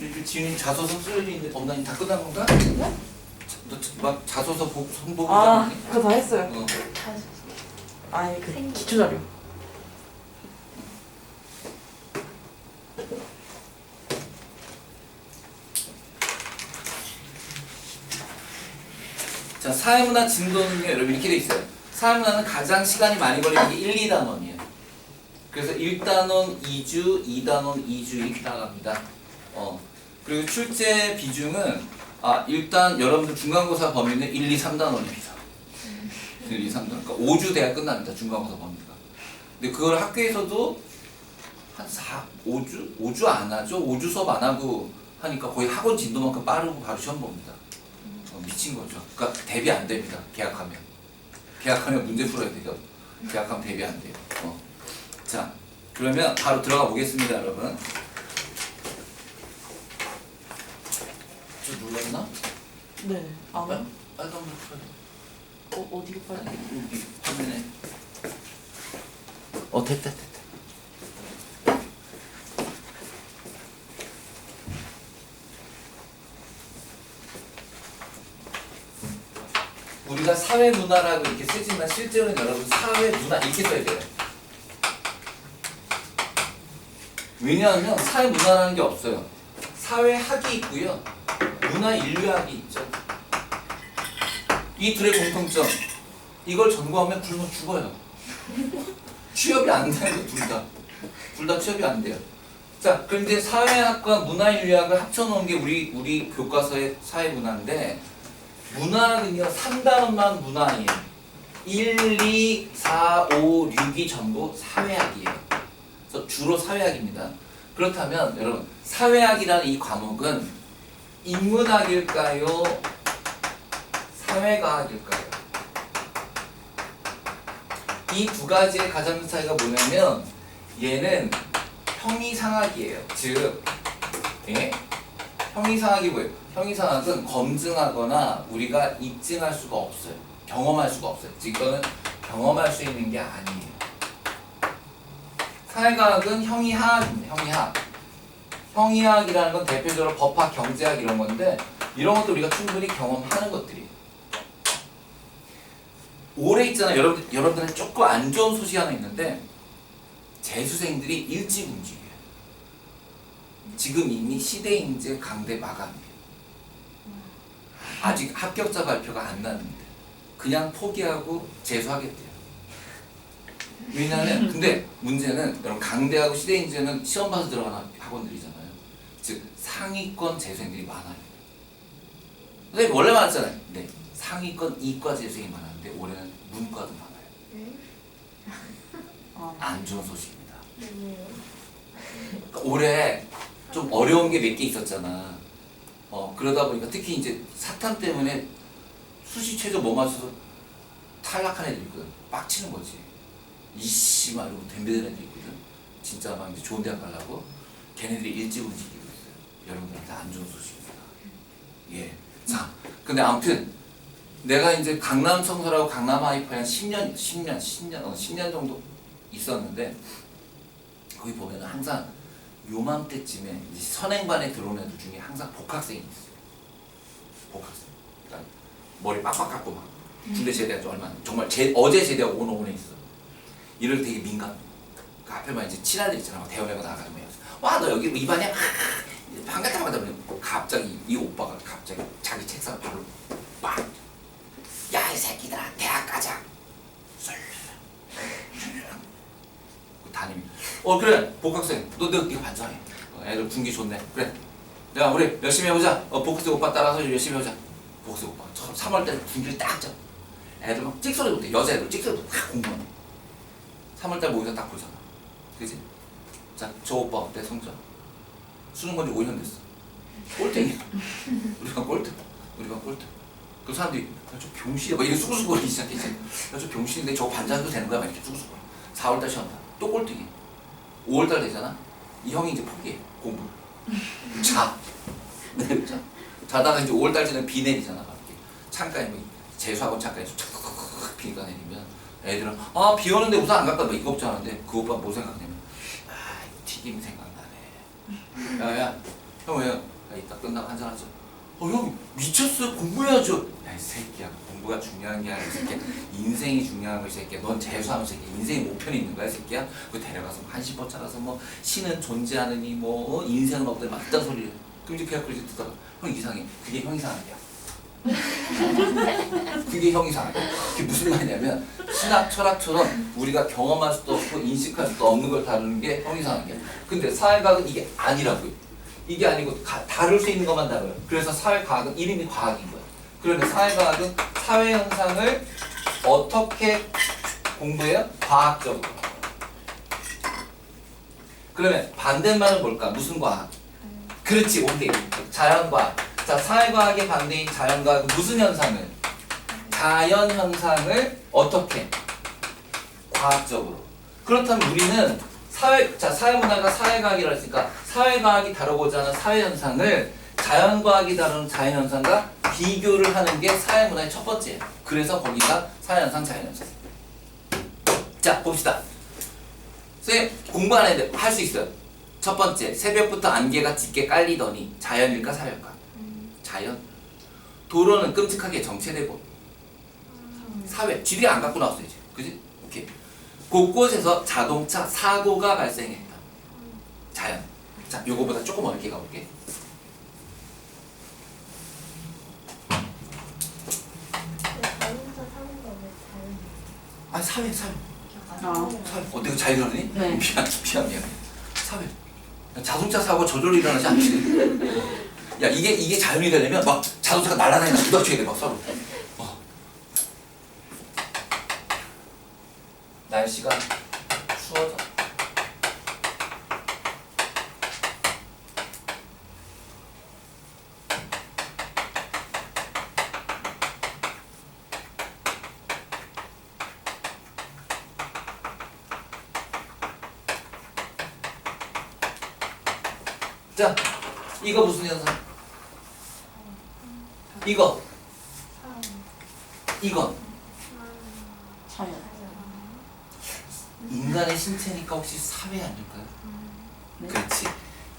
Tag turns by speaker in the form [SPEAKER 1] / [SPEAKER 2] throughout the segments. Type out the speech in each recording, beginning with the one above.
[SPEAKER 1] 지훈이 자소서 쓸 일인데 범단이 다 끝난 건가?
[SPEAKER 2] 네?
[SPEAKER 1] 너막 자소서 선보고
[SPEAKER 2] 아,
[SPEAKER 1] 있니?
[SPEAKER 2] 그거 다 했어요.
[SPEAKER 1] 어.
[SPEAKER 2] 아니, 그 기초 자료.
[SPEAKER 1] 자, 사회문화 진도는요, 여러분 이렇게 돼 있어요. 사회문화는 가장 시간이 많이 걸리는 게 1, 2단원이에요. 그래서 1단원 2주, 2단원 2주 이렇게 나갑니다. 그리고 출제 비중은 일단 여러분들 중간고사 범위는 1, 2, 3단원입니다. 1, 2, 3단원. 그러니까 5주 돼야 끝납니다. 중간고사 범위가. 근데 그걸 학교에서도 한 5주? 5주 안 하죠? 5주 수업 안 하고 하니까 거의 학원 진도만큼 빠르고 바로 시험 봅니다. 미친 거죠. 그러니까 대비 안 됩니다. 계약하면. 계약하면 문제 풀어야 돼요. 계약하면 대비 안 돼요. 자, 그러면 바로 들어가 보겠습니다, 여러분. 저 눌렀나?
[SPEAKER 2] 네. 아,
[SPEAKER 1] 빨간불 켜요.
[SPEAKER 2] 어디가 빨리?
[SPEAKER 1] 여기 화면에. 됐다. 우리가 사회문화라고 이렇게 쓰지만 실제로는 여러분 사회문화 이렇게 써야 돼요. 왜냐하면 사회문화라는 게 없어요. 사회학이 있고요. 문화인류학이 있죠. 이 둘의 공통점. 이걸 전공하면 굶어 죽어요. 취업이 안 돼요. 둘 다 취업이 안 돼요. 자, 그럼 이제 사회학과 문화인류학을 합쳐놓은 게 우리 교과서의 사회문화인데 문학은요 3단원만 문학이에요. 1, 2, 4, 5, 6이 전부 사회학이에요. 그래서 주로 사회학입니다. 그렇다면 여러분 사회학이라는 이 과목은 인문학일까요? 사회과학일까요? 이 두 가지의 가장 큰 차이가 뭐냐면 얘는 형이상학이에요. 즉 형이상학이 뭐예요? 형이상학은 검증하거나 우리가 입증할 수가 없어요. 경험할 수가 없어요. 즉 이거는 경험할 수 있는 게 아니에요. 사회과학은 형이학입니다. 형이학. 형이학이라는 건 대표적으로 법학, 경제학 이런 건데 이런 것도 우리가 충분히 경험하는 것들이에요. 올해 있잖아요. 여러분들은 조금 안 좋은 소식이 하나 있는데 재수생들이 일찍 움직여요. 지금 이미 시대인재 강대 마감이에요. 아직 합격자 발표가 안 났는데 그냥 포기하고 재수하겠대요. 왜냐하면 근데 문제는 여러분 강대하고 시대인재는 시험 봐서 들어가는 학원들이잖아요. 즉 상위권 재수생들이 많아요. 선생님 원래 많았잖아요. 네, 상위권 이과 재수생이 많았는데 올해는 문과도 많아요. 안 좋은 소식입니다. 그러니까 올해 좀 어려운 게 몇 개 있었잖아. 그러다 보니까 특히 이제 사탐 때문에 수시 최저 못 맞춰서 탈락한 애들 있거든. 빡치는 거지. 이씨 막 이러고 덤벼드는 애들 있거든. 진짜 막 이제 좋은 대학 가려고 걔네들이 일찍 움직이고 있어요. 여러분들한테 안 좋은 소식입니다. 예. 자, 근데 아무튼 내가 이제 강남 청소라고 강남 하이파이 한 10년 정도 있었는데 거기 보면 항상 요맘때쯤에 이제 선행반에 들어오는 애들 중에 항상 복학생이 있어요. 복학생. 그러니까 머리 빡빡 깎고 막 군대 제대한 지 얼마 안 돼. 정말 어제 제대하고 오늘 있어. 이럴 되게 민감해. 그 앞에만 이제 친아들 있잖아. 막 대원회가 나가면 와 너 여기 뭐 이반이야? 반갑다 갑자기 이 오빠가 갑자기 자기 책상 발로 빡! 야 이 새끼들아 대학 가자. 그 담임이 그래 복학생 네가 반장해. 애들 군기 좋네. 그래 야 우리 열심히 해보자. 복학생 오빠 따라서 열심히 해보자. 복학생 오빠 3월달에 군기를 딱 잡아. 애들 막 찍소리도 못해. 여자애들 찍소리도 다 공부하네. 3월달 모의사 딱 보잖아. 그지? 자, 저 오빠 어때 성적? 수능 본지 5년 됐어. 꼴등이야. 우리가 꼴등. 그 사람들이 저 병신이야. 막 이렇게 쑥쑥거리기 시작했지. 저 병신인데 저거 반장도 되는 거야? 막 이렇게 쑥쑥거려. 4월달 시험다. 또 꼴등이야. 5월달 되잖아. 이 형이 이제 포기해. 공부. 자. 자다가 이제 5월달쯤에 비 내리잖아. 이렇게. 창가에 뭐 재수학원 창가에서 촥 비가 내리면 애들은 비 오는데 우산 안 갈까? 막 이거 걱정하는데 그 오빠 뭐 생각하냐면 튀김 생각나네. 야야 형 왜 야, 이따 끝나고 한잔하자. 형 미쳤어요. 공부해야죠. 야, 이 새끼야. 공부가 중요한 게 아니라 이 새끼야. 인생이 중요한 거이 새끼야. 넌 재수하면 새끼야. 인생이 목표는 있는 거야, 이 새끼야. 그 데려가서 한시퍼 차가서 뭐 신은 존재하느니 뭐 인생은 없더니 막 이딴 소리를. 그럼 이제 그냥 그렇게 듣다가 형 이상해. 그게 형 이상하냐. 그게 형 이상하냐. 그게 무슨 말이냐면 신학 철학처럼 우리가 경험할 수도 없고 인식할 수도 없는 걸 다루는 게 형 이상하냐. 근데 사회과학은 이게 아니라고요. 이게 아니고 다룰 수 있는 것만 다뤄요. 그래서 사회과학은 이름이 과학인 거예요. 그런데 사회과학은 사회현상을 어떻게 공부해요? 과학적으로. 그러면 반대말은 뭘까? 무슨 과학? 그렇지, 오케이. 자연과학. 자, 사회과학의 반대인 자연과학은 무슨 현상을? 자연현상을 어떻게? 과학적으로. 그렇다면 우리는 사회문화가 사회과학이라 했으니까 사회과학이 다루고자 하는 사회현상을 자연과학이 다루는 자연현상과 비교를 하는 게 사회문화의 첫 번째예요. 그래서 거기가 사회현상, 자연현상. 자, 봅시다. 선생님, 공부 안 했는데 할 수 있어요. 첫 번째, 새벽부터 안개가 짙게 깔리더니 자연일까 사회일까? 자연. 도로는 끔찍하게 정체되고 사회. 지들이 안 갖고 나왔어요, 이제. 그지? 오케이. 곳곳에서 자동차 사고가 발생했다. 자연. 자, 요거보다 조금 어렵게 가볼게.
[SPEAKER 3] 자동차 사는 거왜 자연이에요?
[SPEAKER 1] 아, 사회.
[SPEAKER 2] 아.
[SPEAKER 1] 사회. 내가 잘 들었니?
[SPEAKER 2] 네.
[SPEAKER 1] 미안. 사회. 자동차 사고 저절로 일어나지 않지. 야, 이게 자연이 되려면 막 자동차가 날아다니면서 부딪혀야 돼, 막 서로. 날씨가 추워져. 자, 이거 무슨 현상? 이건
[SPEAKER 2] 자연.
[SPEAKER 1] 인간의 신체니까 혹시 사회 아닐까요?
[SPEAKER 2] 네.
[SPEAKER 1] 그렇지.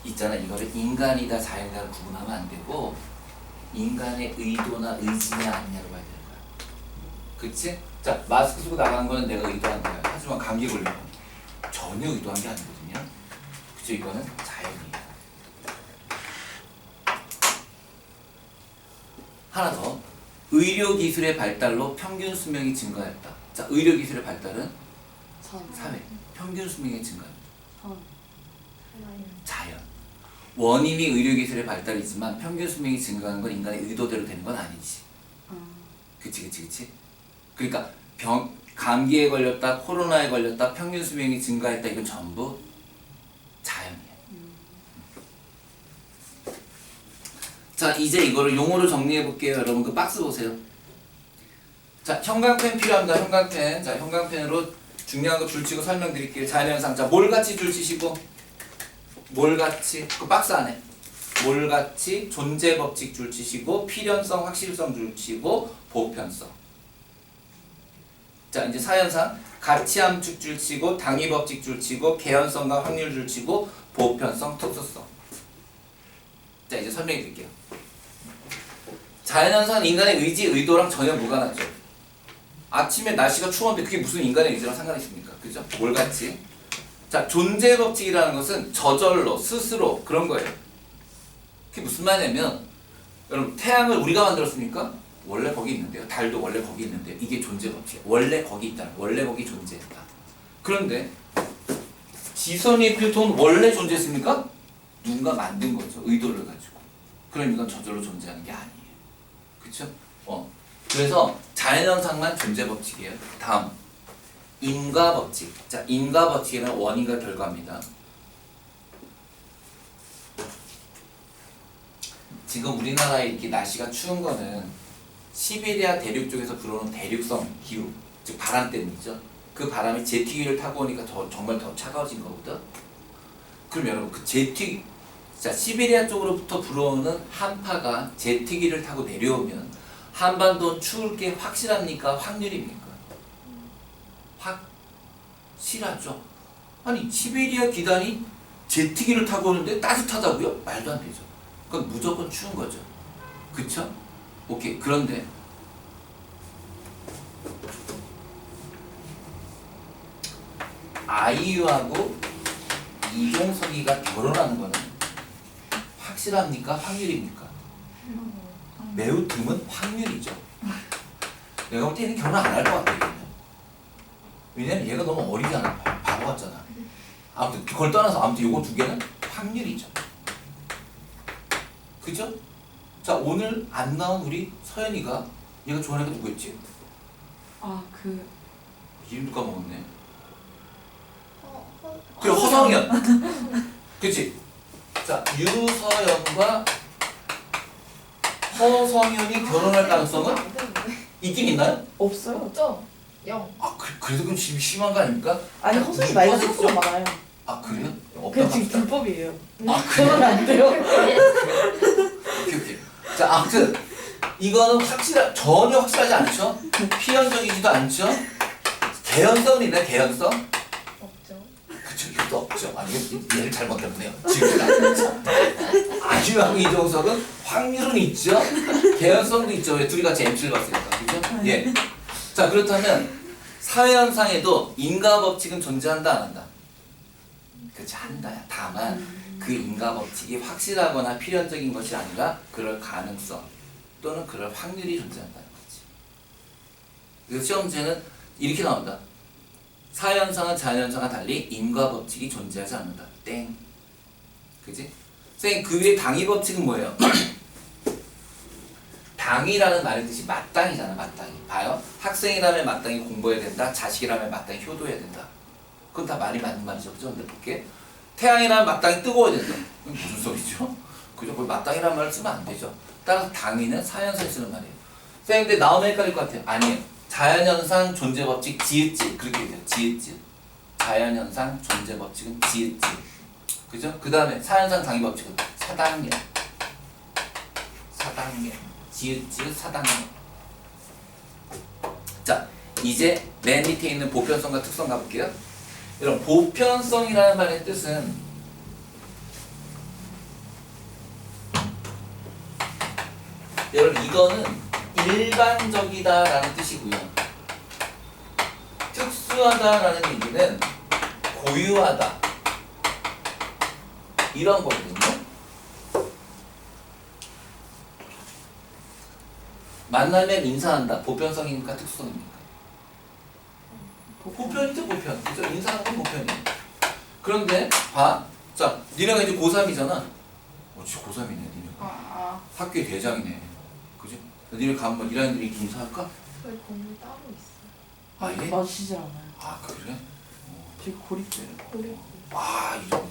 [SPEAKER 1] 있잖아, 이거를 인간이다 자연이다 구분하면 안 되고 인간의 의도나 의지냐 아니냐로 봐야 되는 거야. 그렇지? 자, 마스크 쓰고 나가는 거는 내가 의도한 거야. 하지만 감기 걸리면 전혀 의도한 게 아니거든요. 그쵸? 이거는 자연이에요. 하나 더. 의료기술의 발달로 평균 수명이 증가했다. 자, 의료기술의 발달은 사회. 평균 수명이 증가합니다. 자연. 원인이 의료기술의 발달이지만 평균 수명이 증가하는 건 인간의 의도대로 되는 건 아니지. 그치. 그러니까 감기에 걸렸다, 코로나에 걸렸다, 평균 수명이 증가했다. 이건 전부 자연이에요. 자, 이제 이거를 용어로 정리해 볼게요. 여러분 그 박스 보세요. 자, 형광펜 필요합니다. 형광펜. 자, 형광펜으로 중요한 거 줄치고 설명드릴게요. 자연현상. 자, 몰같이 줄치시고 몰같이 그 박스 안에 몰같이 존재 법칙 줄치시고 필연성, 확실성 줄치고 보편성. 자, 이제 사현상 가치함축 줄치고 당위 법칙 줄치고 개연성과 확률 줄치고 보편성, 특수성. 자, 이제 설명해 드릴게요. 자연현상은 인간의 의지, 의도랑 전혀 무관하죠. 아침에 날씨가 추웠는데 그게 무슨 인간의 의지랑 상관이 있습니까? 그죠? 몰같이. 자, 존재 법칙이라는 것은 저절로, 스스로 그런 거예요. 그게 무슨 말이냐면 여러분 태양을 우리가 만들었습니까? 원래 거기 있는데요. 달도 원래 거기 있는데요. 이게 존재 법칙이에요. 원래 거기 있다. 원래 거기 존재했다. 그런데 지선이 필통은 원래 존재했습니까? 누군가 만든 거죠. 의도를 가지고. 그럼 이건 저절로 존재하는 게 아니에요. 그쵸? 그래서 자연현상만 존재 법칙이에요. 다음 인과 법칙. 자, 인과 법칙에는 원인과 결과입니다. 지금 우리나라에 이렇게 날씨가 추운 거는 시베리아 대륙 쪽에서 불어오는 대륙성 기후, 즉 바람 때문이죠. 그 바람이 제트기를 타고 오니까 정말 더 차가워진 거거든. 그럼 여러분 그 자, 시베리아 쪽으로부터 불어오는 한파가 제트기를 타고 내려오면 한반도 추울 게 확실합니까? 확률입니까? 확실하죠. 아니 시베리아 기단이 제트기를 타고 오는데 따뜻하다고요? 말도 안 되죠. 그건 무조건 추운 거죠. 그쵸? 오케이. 그런데 아이유하고 이종석이가 결혼하는 거는 확실합니까? 확률입니까? 매우 드문 확률이죠. 내가 볼 때는 결혼 안 할 것 같아. 얘는. 왜냐면 얘가 너무 어리잖아. 바보 같잖아. 아무튼 그걸 떠나서 아무튼 요거 두 개는 확률이죠. 그죠? 자, 오늘 안 나온 우리 서연이가 얘가 좋아하는 애가 누구였지?
[SPEAKER 2] 아, 그
[SPEAKER 1] 이름도 까먹었네.
[SPEAKER 3] 어,
[SPEAKER 1] 그리고 허성현. 그치? 자, 유서연과 허성현이 결혼할 가능성은
[SPEAKER 3] 안 되는데.
[SPEAKER 1] 있긴 있나요?
[SPEAKER 2] 없어요.
[SPEAKER 3] 없죠? 0.
[SPEAKER 1] 아, 그래도 그럼 지금 심한 거 아닙니까?
[SPEAKER 2] 아니 허성이 나이가
[SPEAKER 1] 6%?
[SPEAKER 2] 생각보다 많아요.
[SPEAKER 1] 아, 그래요? 없다
[SPEAKER 2] 그냥 지금
[SPEAKER 1] 합시다.
[SPEAKER 2] 불법이에요.
[SPEAKER 1] 아,
[SPEAKER 2] 결혼
[SPEAKER 1] 그래요?
[SPEAKER 2] 안 돼요.
[SPEAKER 1] 오케이, 오케이. 자, 아무튼 이거는 전혀 확실하지 않죠? 필연적이지도 않죠? 개연성은 있나요? 개연성?
[SPEAKER 3] 없죠.
[SPEAKER 1] 그쵸, 이것도 없죠. 아니, 얘를 잘못 때문에요. 지금 아니죠. 아주하고 이종석은 확률은 있죠. 개연성도 있죠. 왜 둘이 같이 MC를 봤으니까. 그죠? 예. 자, 그렇다면 사회현상에도 인과법칙은 존재한다, 안 한다? 그렇지, 한다야. 다만 그 인과법칙이 확실하거나 필연적인 것이 아니라 그럴 가능성 또는 그럴 확률이 존재한다는 거지. 그래서 시험 문제는 이렇게 나온다. 사회현상은 자연현상과 달리 인과법칙이 존재하지 않는다. 땡. 그지? 선생님, 그 위에 당위법칙은 뭐예요? 당이라는 말의 뜻이 마땅이잖아. 마땅히. 봐요. 학생이라면 마땅히 공부해야 된다. 자식이라면 마땅히 효도해야 된다. 그건 다 말이 맞는 말이죠. 그죠? 근데 볼게. 태양이라면 마땅히 뜨거워야 된다. 이게 무슨 소리죠? 그죠? 그 마땅이라는 말을 쓰면 안 되죠. 따라서 당위는 사연서에 쓰는 말이에요. 선생님, 근데 나오면 헷갈릴 것 같아요. 아니에요. 자연현상 존재법칙 지읒지 그렇게 돼요. 지읒지. 자연현상 존재법칙은 지읒지. 그죠? 그 다음에 사연상 당위법칙은 사당면. 사당면. 지읒지 사당면. 자, 이제 맨 밑에 있는 보편성과 특성 가볼게요. 여러분, 보편성이라는 말의 뜻은 여러분, 이거는 일반적이다라는 뜻이고요. 특수하다라는 얘기는 고유하다 이런 거거든요. 만나면 인사한다. 보편성입니까? 특수성입니까? 보편이죠, 보편. 그죠? 인사하는 건 보편이에요. 그런데 봐. 자, 니네가 이제 고3이잖아. 진짜 고3이네, 니네가. 학교의 대장이네. 그지? 니네 가면 뭐 1학년들이 이렇게 인사할까?
[SPEAKER 3] 저희 공부 따로 있어요.
[SPEAKER 1] 아, 예?
[SPEAKER 2] 마시질 않아요.
[SPEAKER 1] 아, 그래?
[SPEAKER 2] 되게 고립돼요.
[SPEAKER 3] 고려.
[SPEAKER 1] 아, 이런.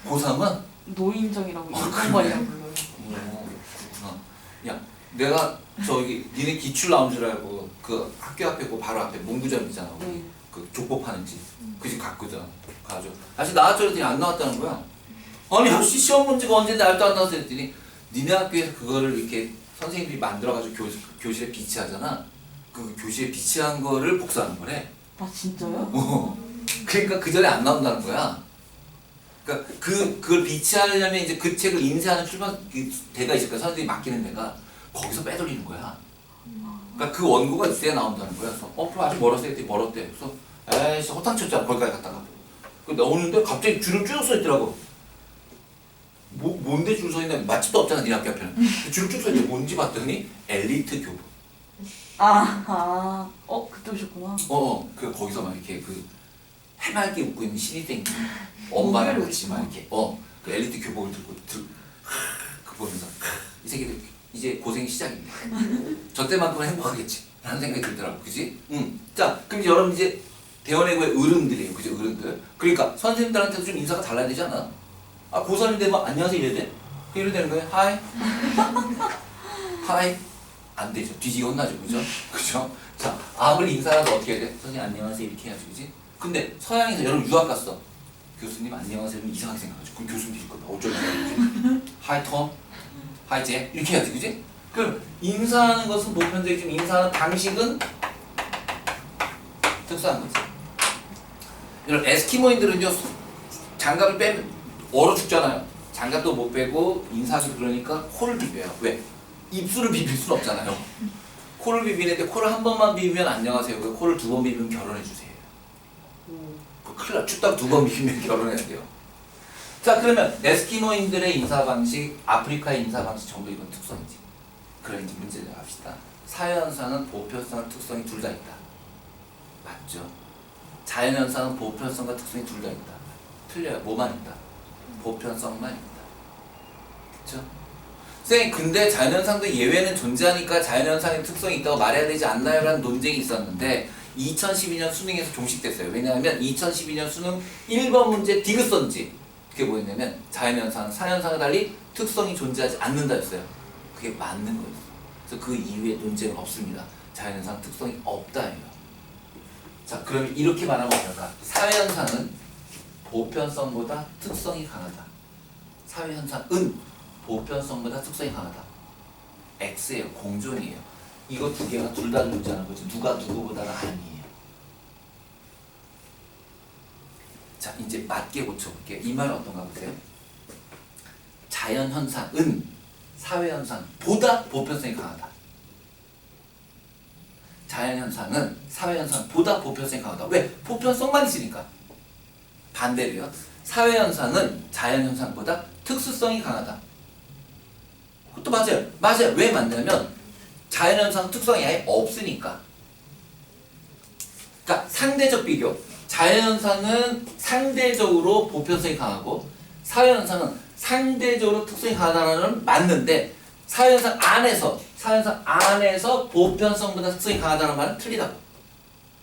[SPEAKER 1] 고3은?
[SPEAKER 2] 노인정이라고
[SPEAKER 1] 아,
[SPEAKER 2] 일본말이라고 불러요.
[SPEAKER 1] 그렇구나. 야, 내가 저기 니네 기출 나온 줄 알고 그 학교 앞에 그 바로 앞에 문구점 있잖아. 우리.
[SPEAKER 2] 네.
[SPEAKER 1] 그 족보 파는 집. 그 집 갔거든. 가가지고 아직 나왔죠? 그랬더니 안 나왔다는 거야. 아니, 혹시 시험 문제가 언제인데 알도 안 나왔어 했더니 니네 학교에서 그거를 이렇게 선생님들이 만들어가지고 교실에 비치하잖아. 그 교실에 비치한 거를 복사하는 거래.
[SPEAKER 2] 아 진짜요?
[SPEAKER 1] 그러니까 그 전에 안 나온다는 거야. 그러니까 그걸 비치하려면 이제 그 책을 인쇄하는 출판 대가 있을 거야. 선생님이 맡기는 데가 거기서 빼돌리는 거야. 그러니까 그 원고가 있어야 나온다는 거야. 그래서 그럼 아직 멀었어 했더니 멀었대. 그래서 에이씨 허탕 쳤잖아. 거기까지 갔다가. 근데 오는데 갑자기 줄을 쭉 서 있더라고. 뭔데 줄 서 있나? 맛집도 없잖아, 네 학교 앞에는. 줄을 쭉 서 있는데 뭔지 봤더니 엘리트 교부.
[SPEAKER 2] 그때 오셨구나.
[SPEAKER 1] 그 거기서 막 이렇게 그 해맑게 웃고 있는 신입생 엄마랑 같이 막 이렇게 그 엘리트 교복을 들고 그 보면서 이 새끼들 이제 고생이 시작이네. 저 때만큼은 행복하겠지 라는 생각이 들더라고. 그지? 자, 그럼 여러분 이제 대원외고의 어른들이에요. 그죠? 어른들. 그러니까 선생님들한테도 좀 인사가 달라야 되지 않아? 아, 고3인데 막 안녕하세요 이래야 돼? 이래야 되는 거예요? 하이 하이 안 되죠. 뒤지게 혼나죠. 그죠? 그죠? 자, 아무리 인사라도 어떻게 해야 돼? 선생님 안녕하세요 이렇게 해야지. 그지? 근데 서양에서 여러분 유학 갔어. 교수님 안녕하세요 이상하게 생각하죠. 그럼 교수님 뒤질 거다. 어쩔 거야. 그지? 하이 톰 하이 제 이렇게 해야지. 그지? 그럼 인사하는 것은 보편적이지만 인사하는 방식은 특수한 거지. 여러분 에스키모인들은요 장갑을 빼면 얼어 죽잖아요. 장갑도 못 빼고 인사하기 그러니까 코를 비벼요. 왜? 입술을 비빌 순 없잖아요. 코를 비비는데 코를 한 번만 비비면 안녕하세요. 그 코를 두 번 비비면 결혼해 주세요. 그 큰일 나. 춥다고 두 번 비비면 결혼해야 돼요. 자, 그러면 에스키모인들의 인사 방식, 아프리카의 인사 방식 전부 이건 특성이지. 그럼 이제 문제를 합시다. 사회현상은 보편성과 특성이 둘 다 있다. 맞죠? 자연현상은 보편성과 특성이 둘 다 있다. 틀려요. 뭐만 있다? 보편성만 있다. 그쵸? 선생님, 근데 자연현상도 예외는 존재하니까 자연현상의 특성이 있다고 말해야 되지 않나요? 라는 논쟁이 있었는데 2012년 수능에서 종식됐어요. 왜냐하면 2012년 수능 1번 문제 디귿선지 그게 뭐였냐면 자연현상, 사현상과 달리 특성이 존재하지 않는다였어요. 그게 맞는 거였어요. 그래서 그 이후에 논쟁은 없습니다. 자연현상 특성이 없다예요. 자, 그럼 이렇게 말하면 어떨까? 사회현상은 보편성보다 특성이 강하다. 사회현상은 보편성보다 특성이 강하다. X예요. 공존이에요. 이거 두 개가 둘 다 존재하는 거지. 누가 누구보다는 아니에요. 자, 이제 맞게 고쳐볼게요. 이 말은 어떤가 보세요. 자연현상은 사회현상보다 보편성이 강하다. 자연현상은 사회현상보다 보편성이 강하다. 왜? 보편성만 있으니까. 반대로요. 사회현상은 자연현상보다 특수성이 강하다. 그것도 맞아요. 맞아요. 왜 맞냐면 자연현상 특성이 아예 없으니까. 그러니까 상대적 비교. 자연현상은 상대적으로 보편성이 강하고 사회현상은 상대적으로 특성이 강하다는 맞는데 사회현상 안에서 보편성보다 특성이 강하다는 말은 틀리다고.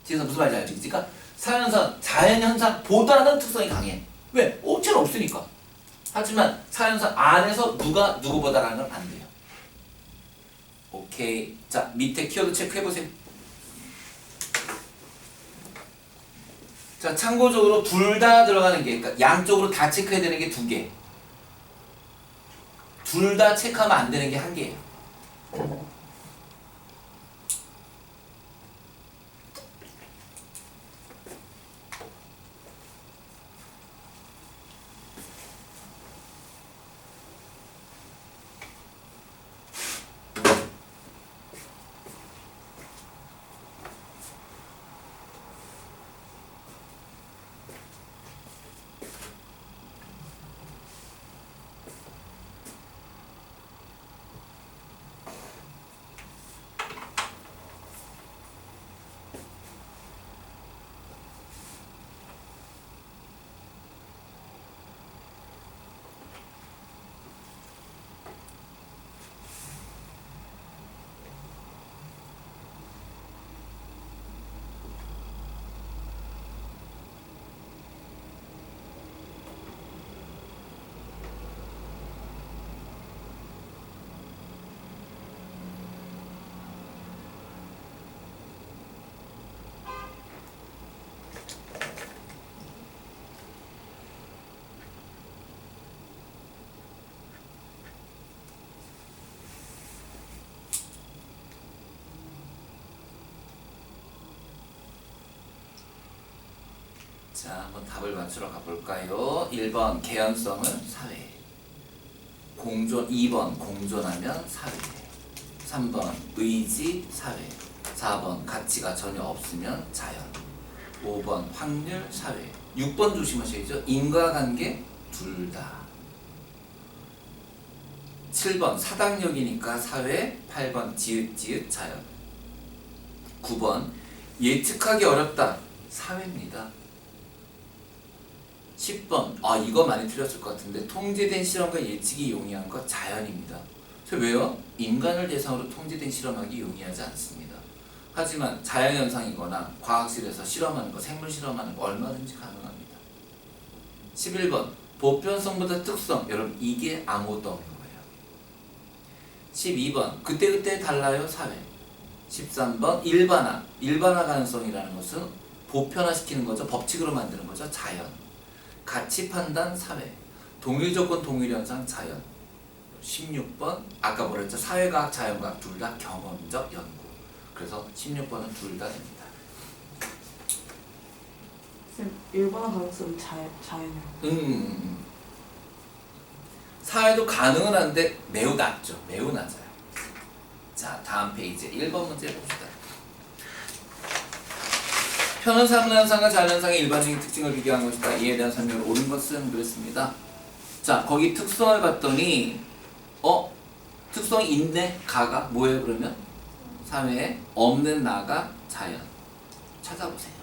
[SPEAKER 1] 뒤에서 무슨 말인지 알지? 그러니까 사회현상, 자연현상보다는 특성이 강해. 왜? 오체는 없으니까. 하지만 사회현상 안에서 누가 누구보다라는 건 안 돼요. 오케이. 자, 밑에 키워드 체크해보세요. 자, 참고적으로 둘 다 들어가는 게, 그러니까 양쪽으로 다 체크해야 되는 게 두 개. 둘 다 체크하면 안 되는 게 한 개예요. 자, 한번 답을 맞추러 가볼까요? 1번 개연성은 사회, 공존. 2번 공존하면 사회, 3번 의지 사회, 4번 가치가 전혀 없으면 자연, 5번 확률 사회, 6번 조심하셔야죠. 인과관계 둘 다, 7번 사당력이니까 사회, 8번 지읒지읒 자연, 9번 예측하기 어렵다 사회입니다. 10번 이거 많이 틀렸을 것 같은데 통제된 실험과 예측이 용이한 것 자연입니다. 왜요? 인간을 대상으로 통제된 실험하기 용이하지 않습니다. 하지만 자연현상이거나 과학실에서 실험하는 거, 생물 실험하는 거 얼마든지 가능합니다. 11번 보편성보다 특성. 여러분 이게 아무것도 없는 거예요. 12번 그때그때 달라요 사회. 13번 일반화 가능성이라는 것은 보편화시키는 거죠. 법칙으로 만드는 거죠. 자연. 가치 판단 사회, 동일 조건 동일 현상 자연. 16번 아까 뭐라 했죠? 사회과학 자연과학 둘 다 경험적 연구. 그래서 16번은 둘 다 됩니다.
[SPEAKER 2] 쌤, 일반화 가능성은 자연이요.
[SPEAKER 1] 사회도 가능은 한데 매우 낮죠. 매우 낮아요. 자, 다음 페이지 1번 문제 봅시다. 편은사분현상과 자연현상의 일반적인 특징을 비교한 것이다. 이에 대한 설명을 옳은 것은 그랬습니다. 자, 거기 특성을 봤더니 특성이 있네? 가가 뭐예요 그러면? 사회에 없는 나가 자연. 찾아보세요.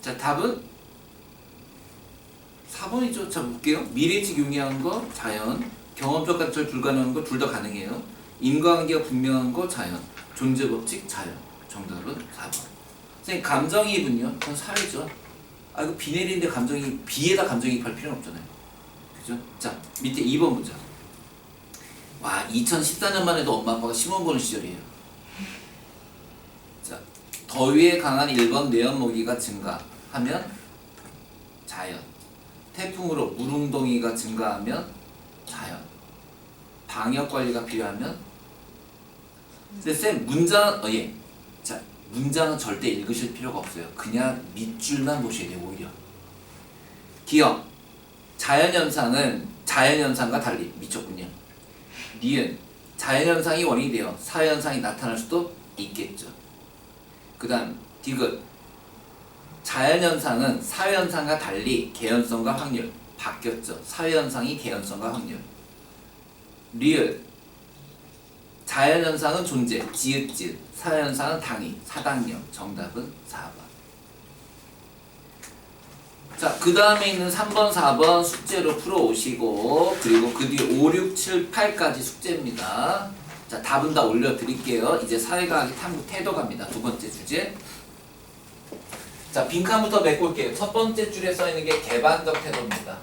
[SPEAKER 1] 자, 답은 4번이죠. 자, 볼게요. 미래식 용이한 거 자연, 경험적 관찰 불가능한 거 둘 다 가능해요. 인과관계가 분명한 거 자연, 존재 법칙 자연. 정답은 4번. 선생님, 감정이입은요? 그건 사회죠. 아, 이거 비 내리는데 감정이 비에다 감정이입할 필요는 없잖아요. 그죠? 자, 밑에 2번 문제. 와, 2014년만 해도 엄마 아빠가 시험 보는 시절이에요. 자, 더위에 강한 1번 내연모기가 증가하면 자연. 태풍으로 물웅덩이가 증가하면 자연. 방역 관리가 필요하면. 근데 쌤 문장 예. 자, 문장은 절대 읽으실 필요가 없어요. 그냥 밑줄만 보셔야 돼요. 오히려. 기억. 자연현상은 자연현상과 달리 미쳤군요. 니은. 자연현상이 원인이 되어 사회현상이 나타날 수도 있겠죠. 그 다음 디귿. 자연현상은 사회현상과 달리 개연성과 확률 바뀌었죠. 사회현상이 개연성과 확률. 리을. 자연현상은 존재 지읒지읒, 사회현상은 당위 사당력. 정답은 4번. 자, 그 다음에 있는 3번 4번 숙제로 풀어오시고, 그리고 그 뒤에 5, 6, 7, 8까지 숙제입니다. 자, 답은 다 올려드릴게요. 이제 사회과학의 탐구 태도 갑니다. 두 번째 주제. 자, 빈칸부터 메고 올게요. 첫 번째 줄에 써있는 게 개방적 태도입니다.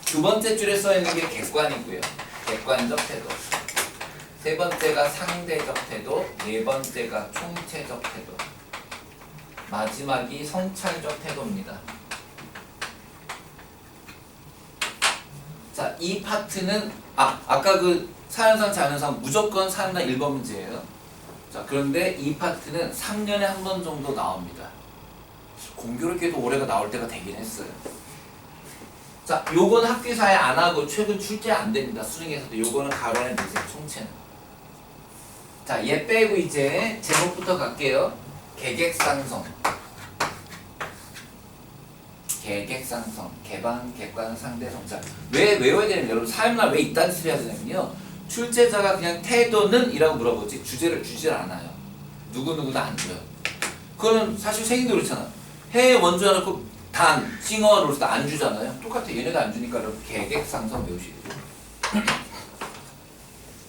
[SPEAKER 1] 두 번째 줄에 써있는 게 객관이고요. 객관적 태도. 세 번째가 상대적 태도. 네 번째가 총체적 태도. 마지막이 성찰적 태도입니다. 자, 이 파트는 아까 그 사연상 자연상 무조건 3나 1번 문제예요. 자, 그런데 이 파트는 3년에 한 번 정도 나옵니다. 공교롭게도 올해가 나올 때가 되긴 했어요. 자, 요건 학교사에 안 하고 최근 출제 안 됩니다. 수능에서도 요거는 가로에 내세요. 총체는. 자, 얘 빼고 이제 제목부터 갈게요. 계객상성. 계객상성. 개방, 객관, 상대, 성찰. 왜 외워야 되냐면 여러분 사회문화 왜 이딴 소리 하냐면요. 출제자가 그냥 태도는 이라고 물어보지 주제를 주질 않아요. 누구누구도 안 줘요. 그거는 사실 생인도 그렇잖아. 해에 원주 해놓고 단, 싱어, 로스도 안 주잖아요. 똑같아. 얘네도 안 주니까 여러분 계객상성 외우시게 돼요.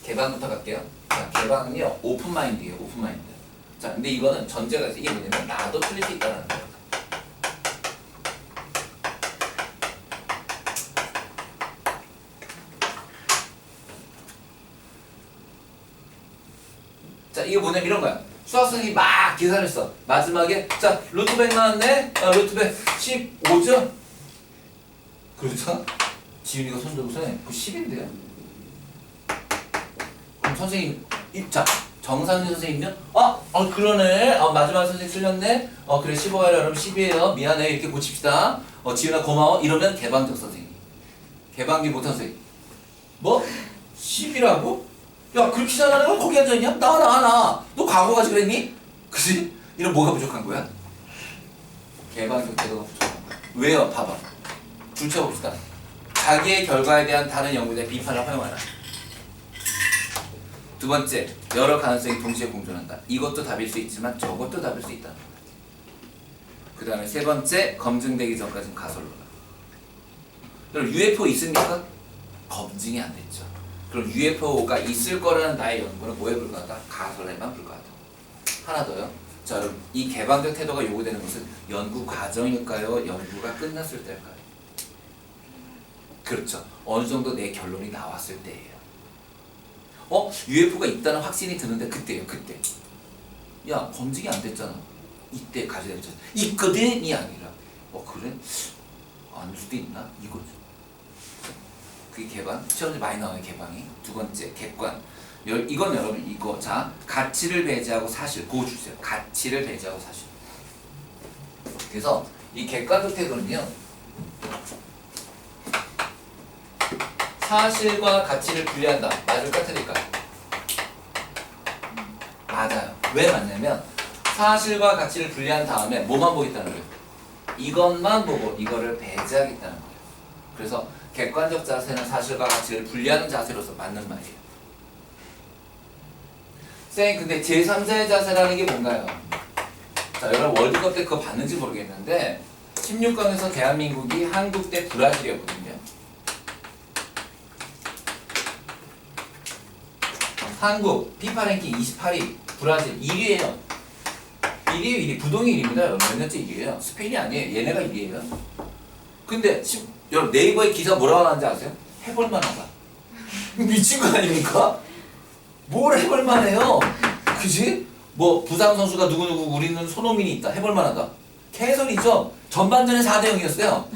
[SPEAKER 1] 개방부터 갈게요. 자, 개방은요 오픈마인드예요. 오픈마인드. 자, 근데 이거는 전제가 있어요. 이게 뭐냐면 나도 틀릴 수 있다는 거예요. 자, 이게 뭐냐면 이런 거야. 수학생이 막 계산을 했어. 마지막에 자, 루트 100 나왔네? 루트 100 15죠? 그렇죠? 지윤이가 손 들고 선생님 그 10인데요? 그럼 선생님 자, 정상윤 선생님은 그러네. 마지막 선생님 틀렸네. 그래 15예요. 그럼 10이에요. 미안해. 이렇게 고칩시다. 지윤아 고마워. 이러면 개방적 선생님. 개방기 못한 선생님. 뭐? 10이라고? 야, 그렇게 잘하는 건 거기 앉아있냐? 나. 너 과거 가지고 그랬니? 그치? 이런 뭐가 부족한 거야? 개방적 태도가 부족한 거야. 왜요? 봐봐. 줄쳐봅시다. 자기의 결과에 대한 다른 연구자의 비판을 허용하라. 두 번째, 여러 가능성이 동시에 공존한다. 이것도 답일 수 있지만 저것도 답일 수 있다는 거예요. 그 다음에 세 번째, 검증되기 전까지는 가설로다. 그럼 UFO 있습니까? 검증이 안 됐죠. 그럼 UFO가 있을 거라는 나의 연구는 뭐에 불과하다? 가설에만 불과하다. 하나 더요. 자, 여러분, 이 개방적 태도가 요구되는 것은 연구 과정일까요? 연구가 끝났을 때일까요? 그렇죠. 어느 정도 내 결론이 나왔을 때예요. UFO가 있다는 확신이 드는데 그때예요. 그때. 야, 검증이 안 됐잖아. 이때 가져야 되잖아. 있거든이 아니라. 그래? 아닐 수도 있나? 이거죠. 그게 개방. 시험에 많이 나와요. 개방이. 두 번째, 객관. 이건 여러분 이거. 자, 가치를 배제하고 사실. 그거 주세요. 가치를 배제하고 사실. 그래서 이 객관적 태도는요. 사실과 가치를 분리한다. 맞을까 틀릴까? 맞아요. 왜 맞냐면 사실과 가치를 분리한 다음에 뭐만 보겠다는 거예요? 이것만 보고 이거를 배제하겠다는 거예요. 그래서 객관적 자세는 사실과 가치를 분리하는 자세로서 맞는 말이에요. 쌤, 근데 제3자의 자세라는 게 뭔가요? 자, 여러분 월드컵 때 그거 봤는지 모르겠는데 16강에서 대한민국이 한국 대 브라질이었거든요. 한국 피파 랭킹 28위, 브라질 1위예요. 1위, 부동의 1위입니다. 몇 년째 1위예요. 스페인이 아니에요. 얘네가 1위예요. 근데 여러분 네이버에 기사 뭐라고 하는지 아세요? 해볼만하다. 미친 거 아닙니까? 뭘 해볼만해요? 그지? 뭐 부상 선수가 누구누구 우리는 손흥민이 있다. 해볼만하다. 개소리죠. 전반전에 4대0이었어요.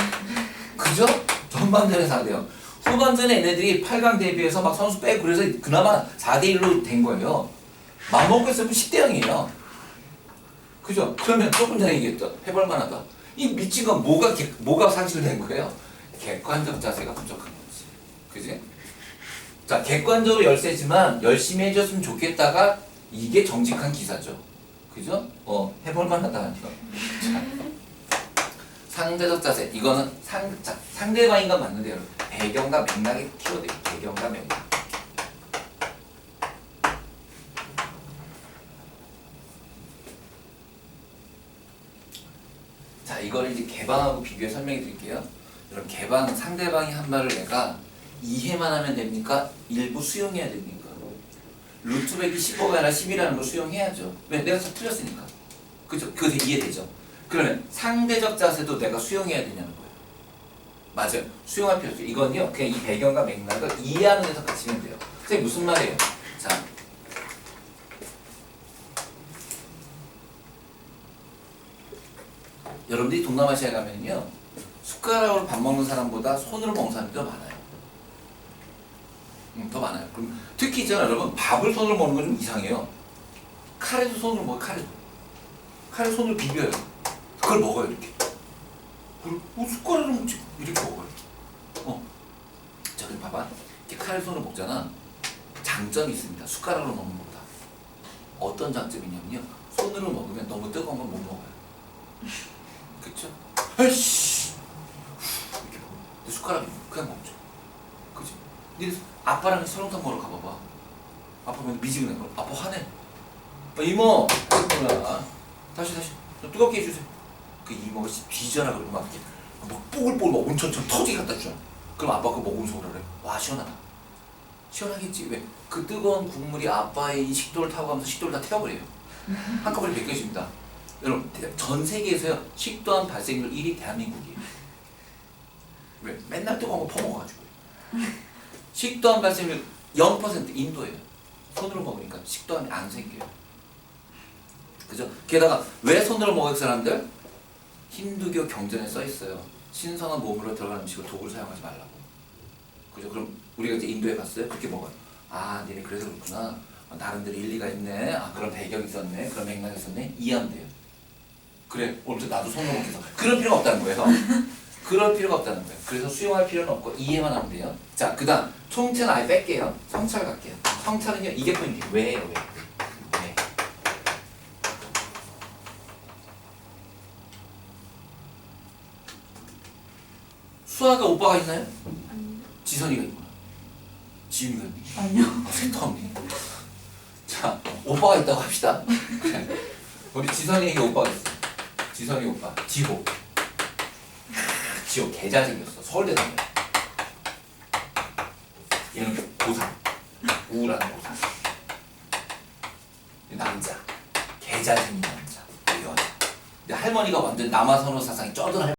[SPEAKER 1] 그죠? 전반전에 4대0. 후반전에 얘네들이 8강 데뷔해서 막 선수 빼고 그래서 그나마 4대1로 된 거예요. 맘먹고 했으면 10대0이에요. 그죠? 그러면 조금 전에 얘기했죠. 해볼만하다. 이 미친 건 뭐가 상실된 거예요? 객관적 자세가 부족한 거지. 그지? 자, 객관적으로 열세지만 열심히 해줬으면 좋겠다가 이게 정직한 기사죠. 그죠? 해볼만하다. 상대적 자세. 이거는 상대방인가 맞는데 여러분. 배경과 맥락이 키워드예요. 배경과 맥락. 자, 이걸 이제 개방하고 비교해 설명해 드릴게요. 여러분, 개방 상대방이 한 말을 내가 이해만 하면 됩니까? 일부 수용해야 됩니까? 루트백이 15가 아니라 10이라는 걸 수용해야죠. 왜? 내가 틀렸으니까. 그죠? 그거 이해되죠? 그러면 상대적 자세도 내가 수용해야 되냐는 거예요. 맞아요. 수용할 필요 없죠. 이건요, 그냥 이 배경과 맥락을 이해하는 데서 가시면 돼요. 선생님, 무슨 말이에요? 자. 여러분들이 동남아시아에 가면요, 숟가락으로 밥 먹는 사람보다 손으로 먹는 사람이 더 많아요. 더 많아요. 그럼 특히 있잖아요, 여러분, 밥을 손으로 먹는 건 좀 이상해요. 카레도 손으로 먹어요. 카레 손으로 비벼요. 그걸 먹어요, 이렇게. 그리고 숟가락으로 먹지, 이렇게 먹어요. 자, 그럼 봐봐. 이렇게 카레 손으로 먹잖아. 장점이 있습니다. 숟가락으로 먹는 것보다. 어떤 장점이냐면요, 손으로 먹으면 너무 뜨거운 건 못 먹어요. 그쵸? 아이씨! 이렇게 먹어. 근데 숟가락이 그냥 먹죠. 그치? 근데 아빠랑 설렁탕 먹으러 가봐봐. 아빠 보면 미지근해. 아빠 화내. 이모! 다시. 좀 뜨겁게 해주세요. 그 이모가 뒤져라 그러고 막 이렇게 막 뽀글뽀글 막 온천처럼 터지게 갖다 줘. 그럼 아빠 그거 먹으면서 그래. 와, 시원하다. 시원하겠지. 왜? 그 뜨거운 국물이 아빠의 이 식도를 타고 가면서 식도를 다 태워버려요. 한꺼번에 벗겨집니다. 여러분, 전 세계에서요, 식도암 발생률 1위 대한민국이에요. 왜? 맨날 뜨거운 거 퍼먹어가지고. 식도암 발생률 0% 인도예요. 손으로 먹으니까 식도암이 안 생겨요. 그죠? 게다가 왜 손으로 먹을 사람들? 힌두교 경전에 써 있어요. 신성한 몸으로 들어가는 음식을 도구를 사용하지 말라고. 그죠? 그럼 우리가 이제 인도에 갔어요. 그렇게 먹어요. 아, 니네 그래서 그렇구나. 나름대로 일리가 있네. 아, 그런 배경이 있었네. 그런 맥락이 있었네. 이해하면 돼요. 그래, 오늘부터 나도 손으로 먹겠어. 그럴 필요가 없다는 거예요. 그럴 필요가 없다는 거예요. 그래서 수용할 필요는 없고 이해만 하면 돼요. 자, 그 다음 총체는 아예 뺄게요. 성찰 갈게요. 성찰은요, 이게 포인트예요. 왜예요? 왜? 왜? 수아가 오빠가 있나요?
[SPEAKER 3] 아니요.
[SPEAKER 1] 지선이가 있구나. 지윤이가 있네.
[SPEAKER 2] 아니요.
[SPEAKER 1] 아, 센터 없네. 자, 오빠가 있다고 합시다. 우리 지선이에게 오빠가 있어. 지선이 오빠. 지호. 지호 개 잘생겼어. 서울대 다녀. 얘는 고3. 우울한 고3. 남자. 개 잘생긴 남자. 여자. 근데 할머니가 완전 남아선호 사상이 쩌든 할머니.